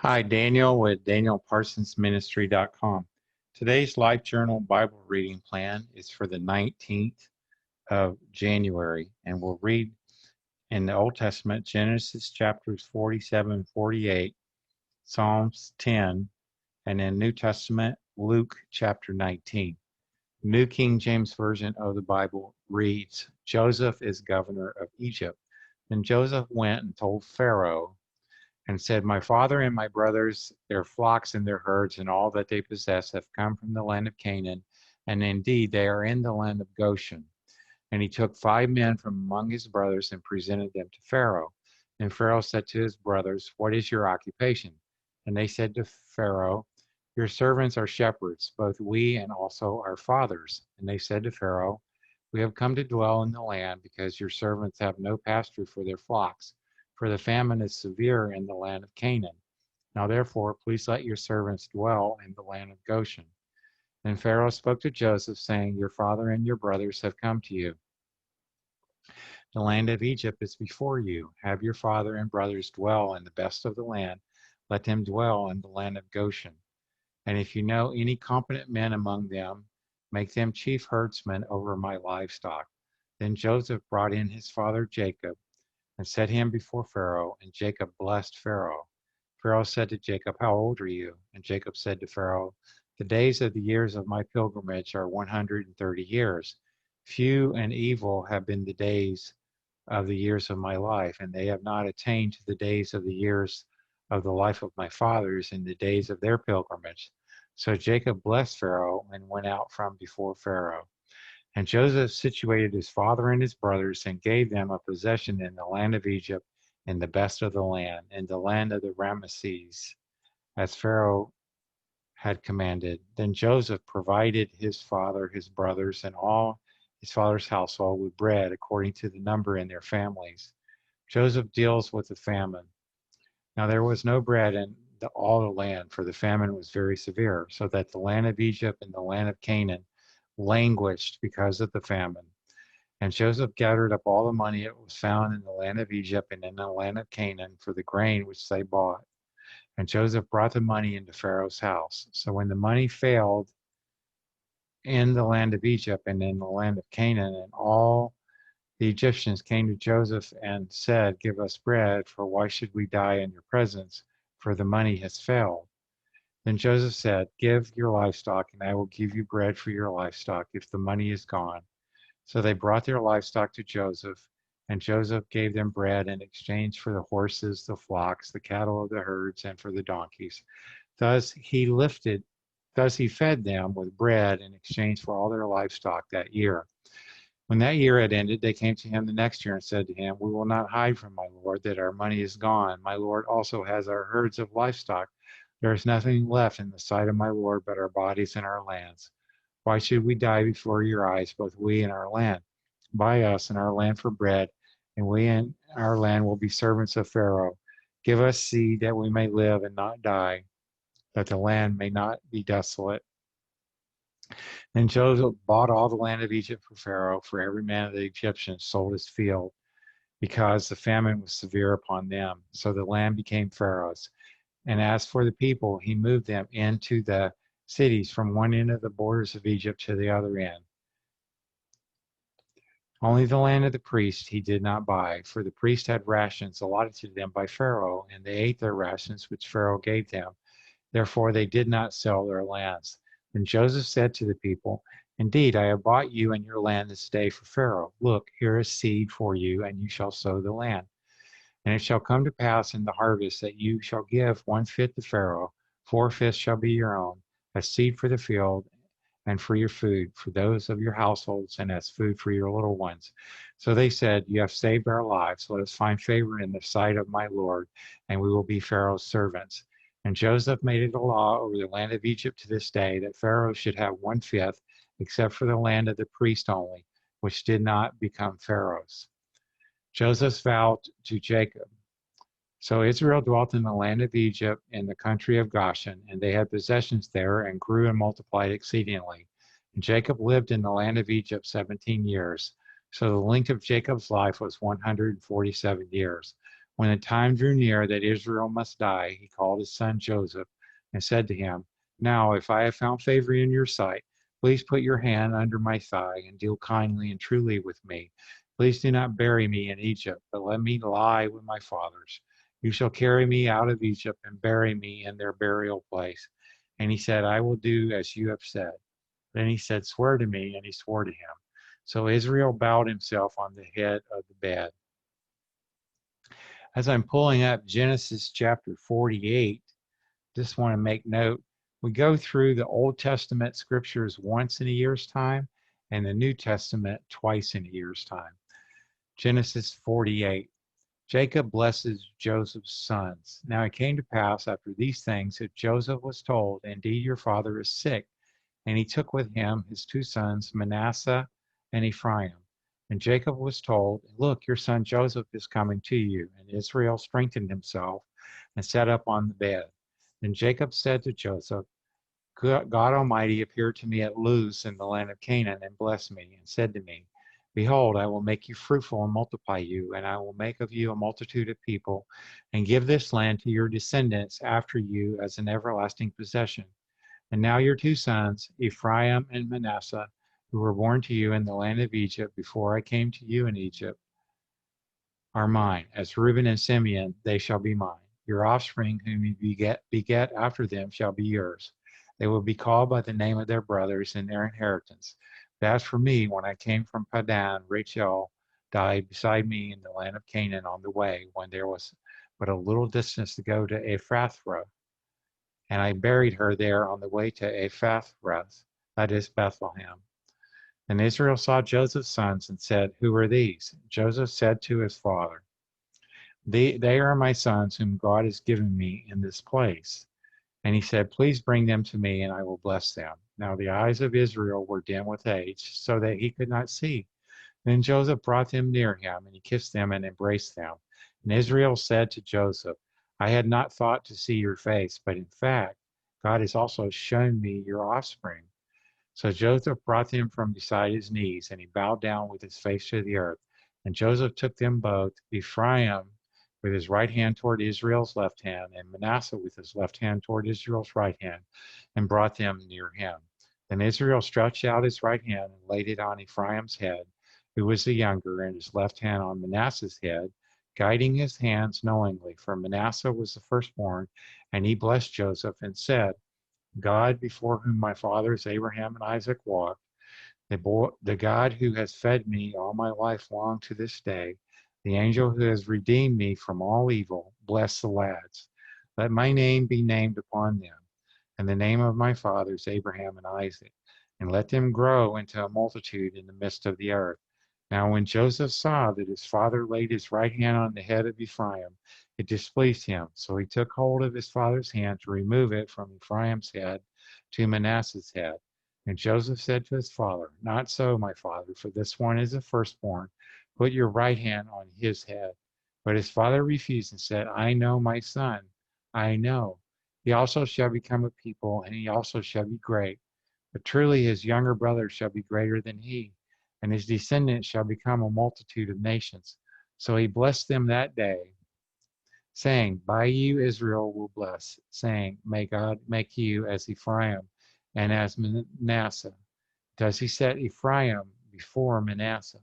Hi, Daniel with DanielParsonsMinistry.com. Today's Life Journal Bible reading plan is for the 19th of January, and we'll read in the Old Testament Genesis chapters 47, 48, Psalms 10, and in New Testament Luke chapter 19. New King James Version of the Bible reads, Joseph is governor of Egypt. Then Joseph went and told Pharaoh and said, My father and my brothers, their flocks and their herds, and all that they possess have come from the land of Canaan, and indeed they are in the land of Goshen. And he took 5 men from among his brothers and presented them to Pharaoh. And Pharaoh said to his brothers, What is your occupation? And they said to Pharaoh, Your servants are shepherds, both we and also our fathers. And they said to Pharaoh, We have come to dwell in the land because your servants have no pasture for their flocks, for the famine is severe in the land of Canaan. Now therefore, please let your servants dwell in the land of Goshen. Then Pharaoh spoke to Joseph, saying, Your father and your brothers have come to you. The land of Egypt is before you. Have your father and brothers dwell in the best of the land. Let them dwell in the land of Goshen. And if you know any competent men among them, make them chief herdsmen over my livestock. Then Joseph brought in his father Jacob and set him before Pharaoh, and Jacob blessed Pharaoh. Pharaoh said to Jacob, How old are you? And Jacob said to Pharaoh, The days of the years of my pilgrimage are 130 years. Few and evil have been the days of the years of my life, and they have not attained to the days of the years of the life of my fathers in the days of their pilgrimage. So Jacob blessed Pharaoh and went out from before Pharaoh. And Joseph situated his father and his brothers and gave them a possession in the land of Egypt, in the best of the land, in the land of the Ramesses, as Pharaoh had commanded. Then Joseph provided his father, his brothers, and all his father's household with bread according to the number in their families. Joseph deals with the famine. Now there was no bread in all the land, for the famine was very severe, so that the land of Egypt and the land of Canaan languished because of the famine. And Joseph gathered up all the money that was found in the land of Egypt and in the land of Canaan for the grain which they bought. And Joseph brought the money into Pharaoh's house. So when the money failed in the land of Egypt and in the land of Canaan, and all the Egyptians came to Joseph and said, Give us bread, for why should we die in your presence? For the money has failed. Then Joseph said, Give your livestock, and I will give you bread for your livestock if the money is gone. So they brought their livestock to Joseph, and Joseph gave them bread in exchange for the horses, the flocks, the cattle of the herds, and for the donkeys. Thus he fed them with bread in exchange for all their livestock that year. When that year had ended, they came to him the next year and said to him, We will not hide from my lord that our money is gone. My lord also has our herds of livestock. There is nothing left in the sight of my lord but our bodies and our lands. Why should we die before your eyes, both we and our land? Buy us and our land for bread, and we and our land will be servants of Pharaoh. Give us seed that we may live and not die, that the land may not be desolate. And Joseph bought all the land of Egypt for Pharaoh, for every man of the Egyptians sold his field, because the famine was severe upon them. So the land became Pharaoh's. And as for the people, he moved them into the cities from one end of the borders of Egypt to the other end. Only the land of the priests he did not buy, for the priests had rations allotted to them by Pharaoh, and they ate their rations which Pharaoh gave them. Therefore they did not sell their lands. Then Joseph said to the people, Indeed, I have bought you and your land this day for Pharaoh. Look, here is seed for you, and you shall sow the land. And it shall come to pass in the harvest that you shall give 1/5 to Pharaoh, 4/5 shall be your own, as seed for the field, and for your food, for those of your households, and as food for your little ones. So they said, You have saved our lives. Let us find favor in the sight of my Lord, and we will be Pharaoh's servants. And Joseph made it a law over the land of Egypt to this day that Pharaoh should have 1/5, except for the land of the priest only, which did not become Pharaoh's. Joseph's vow to Jacob. So Israel dwelt in the land of Egypt in the country of Goshen, and they had possessions there and grew and multiplied exceedingly. And Jacob lived in the land of Egypt 17 years. So the length of Jacob's life was 147 years. When the time drew near that Israel must die, he called his son Joseph and said to him, Now, if I have found favor in your sight, please put your hand under my thigh and deal kindly and truly with me. Please do not bury me in Egypt, but let me lie with my fathers. You shall carry me out of Egypt and bury me in their burial place. And he said, I will do as you have said. Then he said, Swear to me, and he swore to him. So Israel bowed himself on the head of the bed. As I'm pulling up Genesis chapter 48, just want to make note, we go through the Old Testament scriptures once in a year's time and the New Testament twice in a year's time. Genesis 48. Jacob blesses Joseph's sons. Now it came to pass after these things that Joseph was told, Indeed, your father is sick. And he took with him his two sons, Manasseh and Ephraim. And Jacob was told, Look, your son Joseph is coming to you. And Israel strengthened himself and sat up on the bed. Then Jacob said to Joseph, God Almighty appeared to me at Luz in the land of Canaan and blessed me and said to me, Behold, I will make you fruitful and multiply you, and I will make of you a multitude of people, and give this land to your descendants after you as an everlasting possession. And now your two sons, Ephraim and Manasseh, who were born to you in the land of Egypt before I came to you in Egypt, are mine. As Reuben and Simeon, they shall be mine. Your offspring, whom you beget after them, shall be yours. They will be called by the name of their brothers in their inheritance. But as for me, when I came from Padan, Rachel died beside me in the land of Canaan on the way, when there was but a little distance to go to Ephrathah. And I buried her there on the way to Ephrathah, that is Bethlehem. And Israel saw Joseph's sons and said, Who are these? Joseph said to his father, They are my sons whom God has given me in this place. And he said, Please bring them to me, and I will bless them. Now the eyes of Israel were dim with age, so that he could not see. Then Joseph brought them near him, and he kissed them and embraced them. And Israel said to Joseph, I had not thought to see your face, but in fact, God has also shown me your offspring. So Joseph brought them from beside his knees, and he bowed down with his face to the earth. And Joseph took them both, Ephraim with his right hand toward Israel's left hand, and Manasseh with his left hand toward Israel's right hand, and brought them near him. Then Israel stretched out his right hand and laid it on Ephraim's head, who was the younger, and his left hand on Manasseh's head, guiding his hands knowingly, for Manasseh was the firstborn. And he blessed Joseph and said, God, before whom my fathers Abraham and Isaac walked, the God who has fed me all my life long to this day, the angel who has redeemed me from all evil, bless the lads. Let my name be named upon them, and the name of my fathers Abraham and Isaac, and let them grow into a multitude in the midst of the earth. Now when Joseph saw that his father laid his right hand on the head of Ephraim, it displeased him. So he took hold of his father's hand to remove it from Ephraim's head to Manasseh's head. And Joseph said to his father, Not so, my father, for this one is the firstborn. Put your right hand on his head. But his father refused and said, I know, my son, I know. He also shall become a people, and he also shall be great. But truly his younger brother shall be greater than he, and his descendants shall become a multitude of nations. So he blessed them that day, saying, By you Israel will bless, saying, May God make you as Ephraim and as Manasseh. Does he set Ephraim before Manasseh?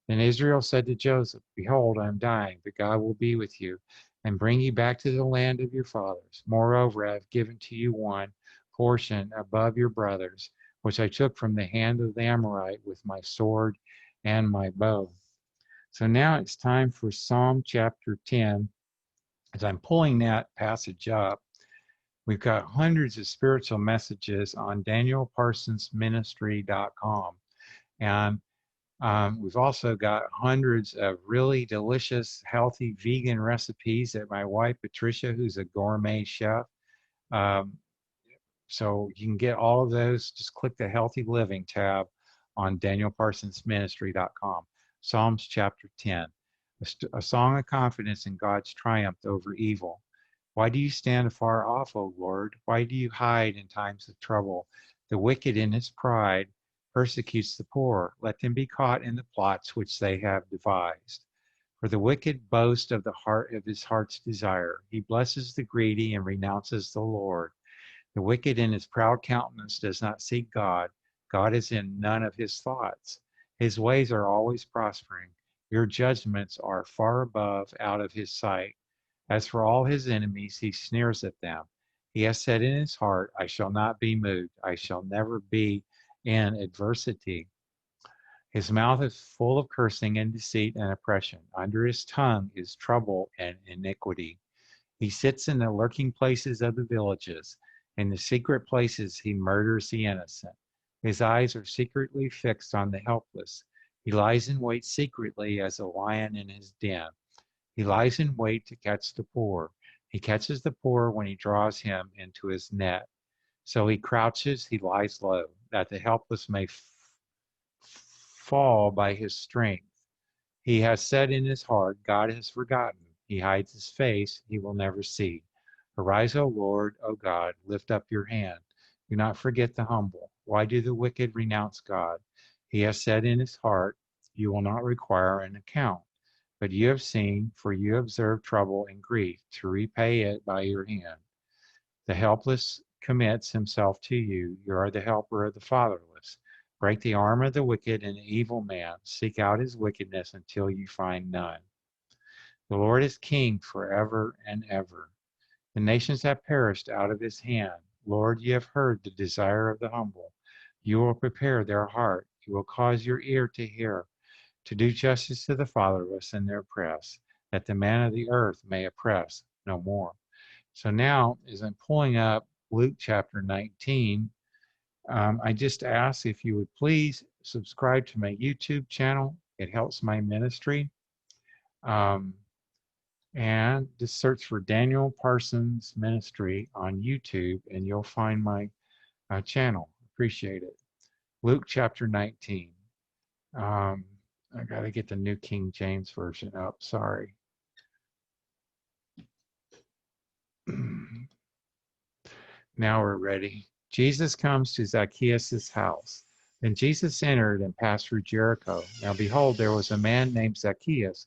Then Israel said to Joseph, Behold, I am dying, but God will be with you and bring you back to the land of your fathers. Moreover, I have given to you one portion above your brothers, which I took from the hand of the Amorite with my sword and my bow. So now it's time for Psalm chapter 10. As I'm pulling that passage up, we've got hundreds of spiritual messages on danielparsonsministry.com. And we've also got hundreds of really delicious, healthy vegan recipes that my wife, Patricia, who's a gourmet chef. So you can get all of those. Just click the Healthy Living tab on danielparsonsministry.com. Psalms chapter 10, a song of confidence in God's triumph over evil. Why do you stand afar off, O Lord? Why do you hide in times of trouble? The wicked in his pride persecutes the poor. Let them be caught in the plots which they have devised. For the wicked boast of the heart of his heart's desire. He blesses the greedy and renounces the Lord. The wicked in his proud countenance does not seek God. God is in none of his thoughts. His ways are always prospering. Your judgments are far above out of his sight. As for all his enemies, he sneers at them. He has said in his heart, I shall not be moved. I shall never be in adversity. His mouth is full of cursing and deceit and oppression. Under his tongue is trouble and iniquity. He sits in the lurking places of the villages. In the secret places he murders the innocent. His eyes are secretly fixed on the helpless. He lies in wait secretly as a lion in his den. He lies in wait to catch the poor. He catches the poor when he draws him into his net. So he crouches, he lies low, that the helpless may fall by his strength. He has said in his heart, God has forgotten. He hides his face, he will never see. Arise, O Lord, O God, lift up your hand. Do not forget the humble. Why do the wicked renounce God? He has said in his heart, you will not require an account. But you have seen, for you observe trouble and grief, to repay it by your hand. The helpless commits himself to you. You are the helper of the fatherless. Break the arm of the wicked and the evil man. Seek out his wickedness until you find none. The Lord is king forever and ever. The nations have perished out of his hand. Lord, you have heard the desire of the humble. You will prepare their heart. You will cause your ear to hear, to do justice to the fatherless in their oppress, that the man of the earth may oppress no more. So now, as I'm pulling up Luke chapter 19, I just ask if you would please subscribe to my YouTube channel. It helps my ministry. And just search for Daniel Parsons Ministry on YouTube, and you'll find my channel. Appreciate it. Luke chapter 19. I got to get the New King James Version up. Sorry. Now we're ready. Jesus comes to Zacchaeus' house. Then Jesus entered and passed through Jericho. Now behold, there was a man named Zacchaeus,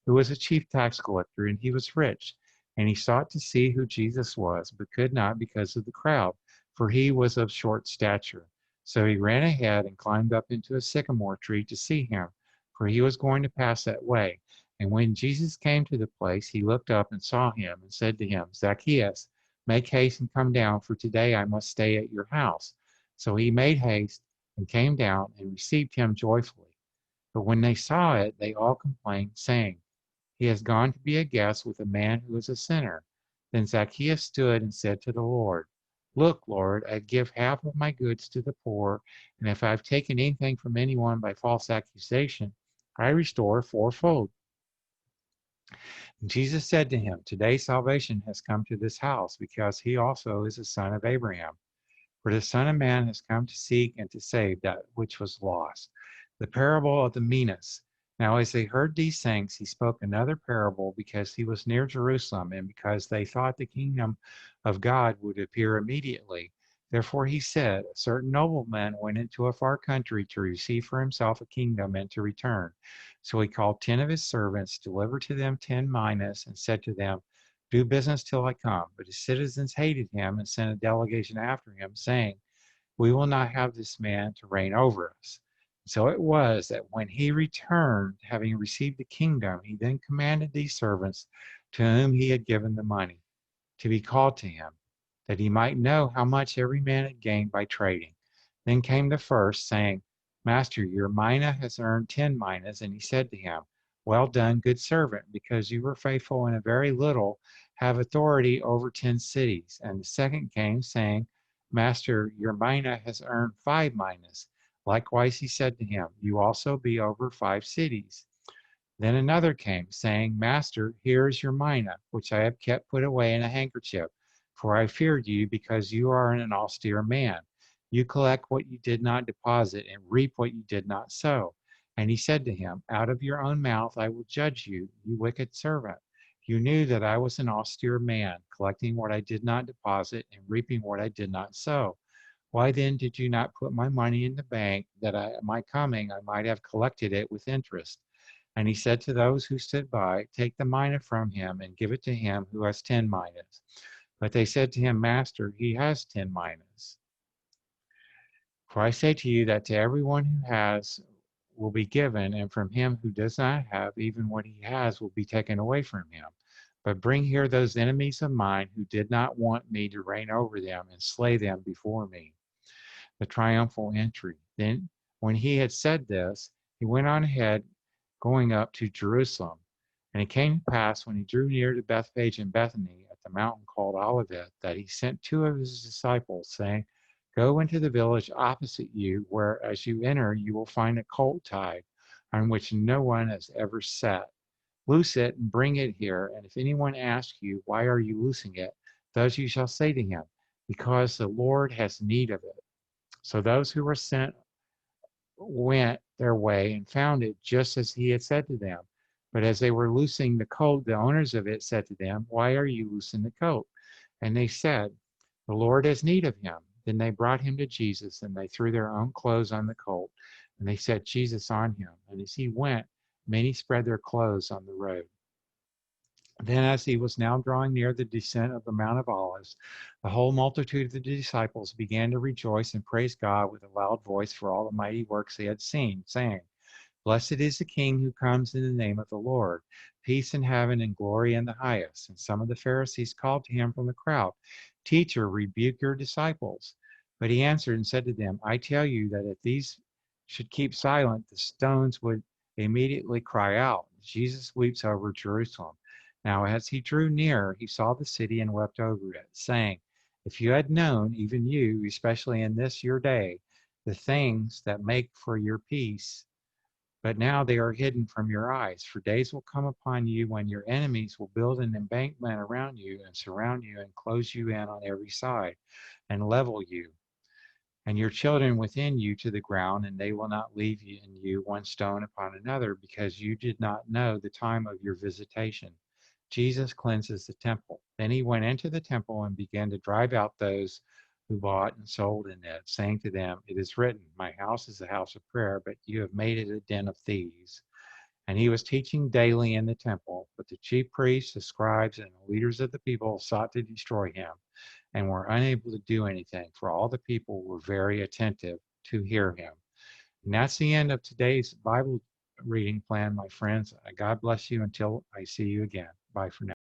who was a chief tax collector, and he was rich. And he sought to see who Jesus was, but could not because of the crowd, for he was of short stature. So he ran ahead and climbed up into a sycamore tree to see him, for he was going to pass that way. And when Jesus came to the place, he looked up and saw him and said to him, Zacchaeus, make haste and come down, for today I must stay at your house. So he made haste and came down and received him joyfully. But when they saw it, they all complained, saying, he has gone to be a guest with a man who is a sinner. Then Zacchaeus stood and said to the Lord, look, Lord, I give half of my goods to the poor, and if I have taken anything from anyone by false accusation, I restore fourfold. Jesus said to him, today salvation has come to this house, because he also is a son of Abraham. For the Son of Man has come to seek and to save that which was lost. The parable of the minas. Now as they heard these things, he spoke another parable, because he was near Jerusalem, and because they thought the kingdom of God would appear immediately. Therefore he said, a certain nobleman went into a far country to receive for himself a kingdom and to return. So he called 10 of his servants, delivered to them 10 minas, and said to them, do business till I come. But his citizens hated him and sent a delegation after him, saying, we will not have this man to reign over us. So it was that when he returned, having received the kingdom, he then commanded these servants to whom he had given the money to be called to him, that he might know how much every man had gained by trading. Then came the first, saying, Master, your mina has earned 10 minas. And he said to him, well done, good servant, because you were faithful in a very little, have authority over 10 cities. And the second came, saying, Master, your mina has earned 5 minas. Likewise he said to him, you also be over 5 cities. Then another came, saying, Master, here is your mina, which I have kept put away in a handkerchief, for I feared you, because you are an austere man. You collect what you did not deposit, and reap what you did not sow. And he said to him, out of your own mouth I will judge you, you wicked servant. You knew that I was an austere man, collecting what I did not deposit, and reaping what I did not sow. Why then did you not put my money in the bank, that at my coming I might have collected it with interest? And he said to those who stood by, take the mina from him and give it to him who has 10 minas. But they said to him, Master, he has 10 minas. For I say to you that to everyone who has will be given, and from him who does not have, even what he has will be taken away from him. But bring here those enemies of mine who did not want me to reign over them and slay them before me. The triumphal entry. Then, when he had said this, he went on ahead, going up to Jerusalem. And it came to pass when he drew near to Bethphage and Bethany at the mountain called Olivet, that he sent two of his disciples, saying, go into the village opposite you, where as you enter you will find a colt tied, on which no one has ever sat. Loose it and bring it here, and if anyone asks you, why are you loosing it? Thus you shall say to him, because the Lord has need of it. So those who were sent went their way and found it just as he had said to them. But as they were loosing the colt, the owners of it said to them, why are you loosing the colt? And they said, the Lord has need of him. Then they brought him to Jesus, and they threw their own clothes on the colt, and they set Jesus on him. And as he went, many spread their clothes on the road. Then, as he was now drawing near the descent of the Mount of Olives, the whole multitude of the disciples began to rejoice and praise God with a loud voice for all the mighty works they had seen, saying, blessed is the King who comes in the name of the Lord, peace in heaven and glory in the highest. And some of the Pharisees called to him from the crowd, teacher, rebuke your disciples. But he answered and said to them, I tell you that if these should keep silent, the stones would immediately cry out. Jesus weeps over Jerusalem. Now, as he drew near, he saw the city and wept over it, saying, if you had known, even you, especially in this your day, the things that make for your peace, but now they are hidden from your eyes. For days will come upon you when your enemies will build an embankment around you and surround you and close you in on every side and level you and your children within you to the ground, and they will not leave you in you one stone upon another, because you did not know the time of your visitation. Jesus cleanses the temple. Then he went into the temple and began to drive out those who bought and sold in it, saying to them, it is written, my house is a house of prayer, but you have made it a den of thieves. And he was teaching daily in the temple, but the chief priests, the scribes, and the leaders of the people sought to destroy him and were unable to do anything, for all the people were very attentive to hear him. And that's the end of today's Bible reading plan, my friends. God bless you until I see you again. Bye for now.